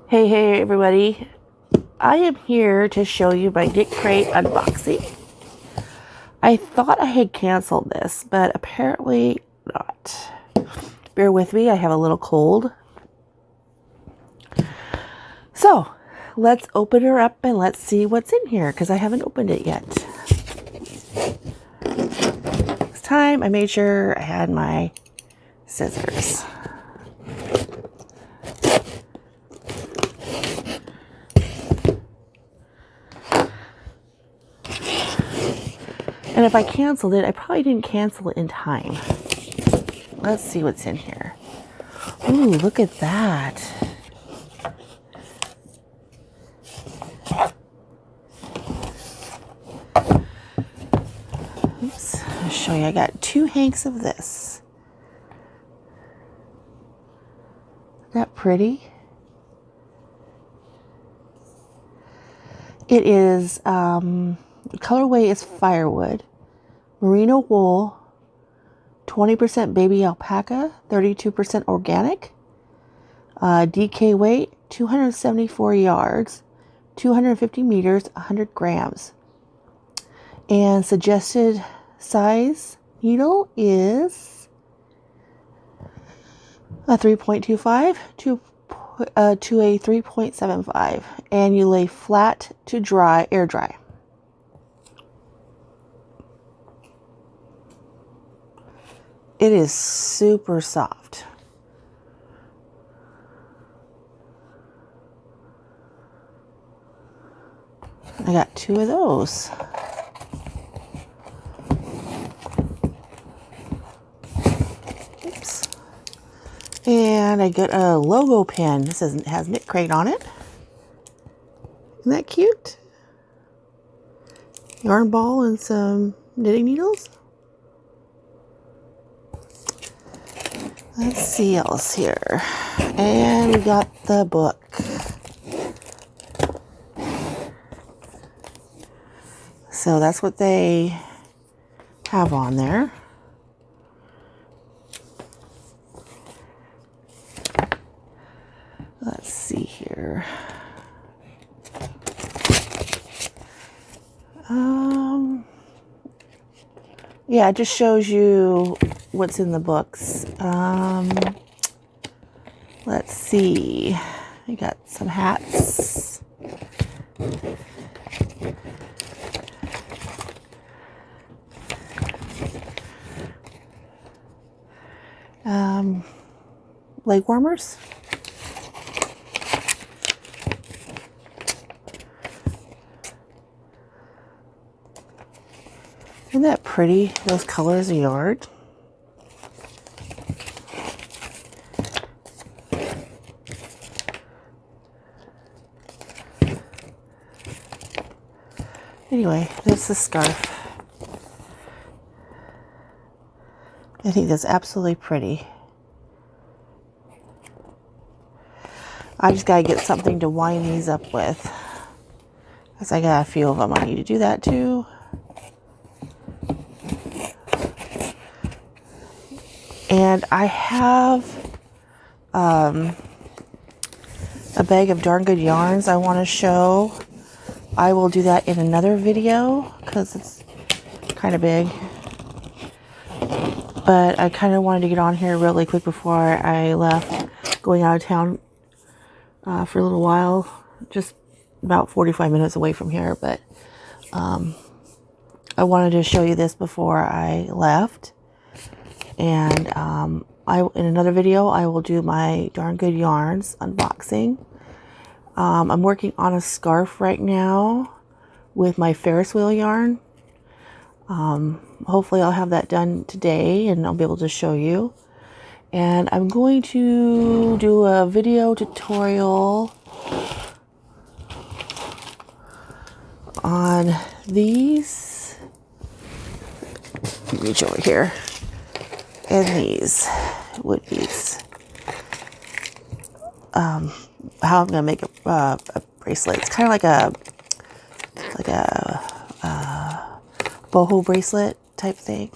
Hey everybody, I am here to show you my Knitcrate unboxing. I thought I had canceled this, but apparently not. Bear with me, I have a little cold. So, let's open her up and let's see what's in here, because I haven't opened it yet. This time I made sure I had my scissors. And if I canceled it, I probably didn't cancel it in time. Let's see what's in here. Ooh, look at that. Oops, I'll show you. I got 2 hanks of this. Isn't that pretty? It is, the colorway is firewood, merino wool, 20% baby alpaca, 32% organic, DK weight, 274 yards, 250 meters, 100 grams. And suggested size needle is a 3.25 to a 3.75, and you lay flat to dry, air dry. It is super soft. I got 2 of those. Oops. And I got a logo pin. This has Knitcrate on it. Isn't that cute? Yarn ball and some knitting needles. Let's see else here. And we got the book. So that's what they have on there. Let's see here. Yeah, it just shows you what's in the books. Let's see. I got some hats. Leg warmers. Isn't that pretty? Those colors of yarn. Anyway, that's the scarf. I think that's absolutely pretty. I just gotta get something to wind these up with, because I got a few of them. I need to do that too. And I have a bag of darn good yarns I want to show. I will do that in another video because it's kind of big. But I kind of wanted to get on here really quick before I left, going out of town for a little while. Just about 45 minutes away from here. But I wanted to show you this before I left. And in another video, I will do my darn good yarns unboxing. I'm working on a scarf right now with my Ferris wheel yarn. Hopefully I'll have that done today and I'll be able to show you. And I'm going to do a video tutorial on these. Let me reach over here. And these wood beads. How I'm gonna make a bracelet. It's kind of like a boho bracelet type thing.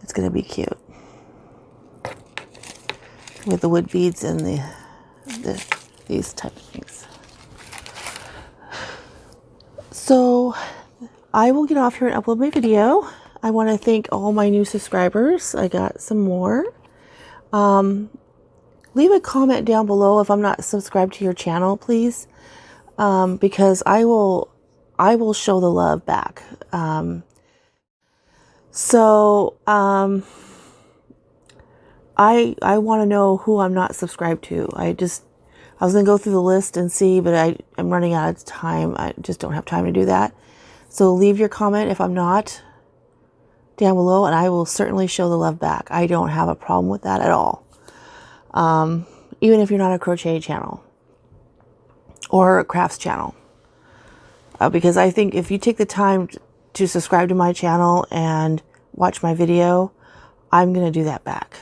It's gonna be cute with the wood beads and the these type of things. So I will get off here and upload my video. I want to thank all my new subscribers. I got some more. Leave a comment down below if I'm not subscribed to your channel, please, because I will show the love back. I want to know who I'm not subscribed to. I was going to go through the list and see, but I'm running out of time. I just don't have time to do that. So leave your comment if I'm not down below, and I will certainly show the love back. I don't have a problem with that at all. Even if you're not a crochet channel or a crafts channel. Because I think if you take the time to subscribe to my channel and watch my video, I'm going to do that back.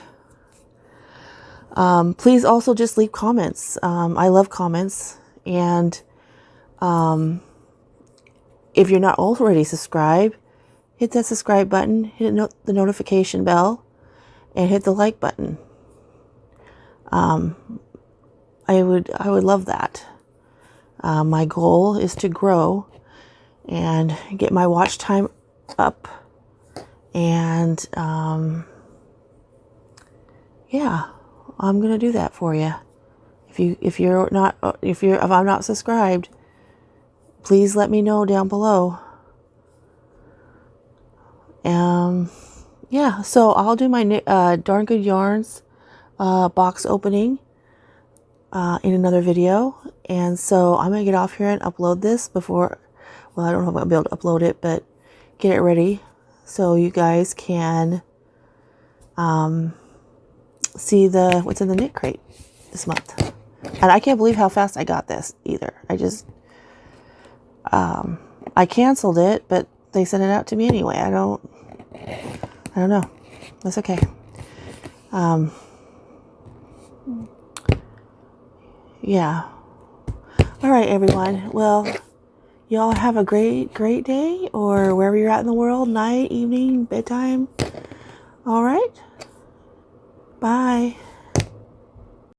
Please also just leave comments. I love comments. And if you're not already subscribed, hit that subscribe button, hit the notification bell, and hit the like button. I would love that. My goal is to grow and get my watch time up. And yeah, I'm gonna do that for you. If I'm not subscribed, please let me know down below. Yeah, so I'll do my Darn Good Yarns box opening in another video. And so I'm going to get off here and upload this before, well, I don't know if I'll be able to upload it, but get it ready so you guys can see what's in the Knitcrate this month. And I can't believe how fast I got this either. I canceled it, but they sent it out to me anyway. I don't know. That's okay. Yeah. All right, everyone. Well, y'all have a great day, or wherever you're at in the world, night, evening, bedtime. All right. Bye.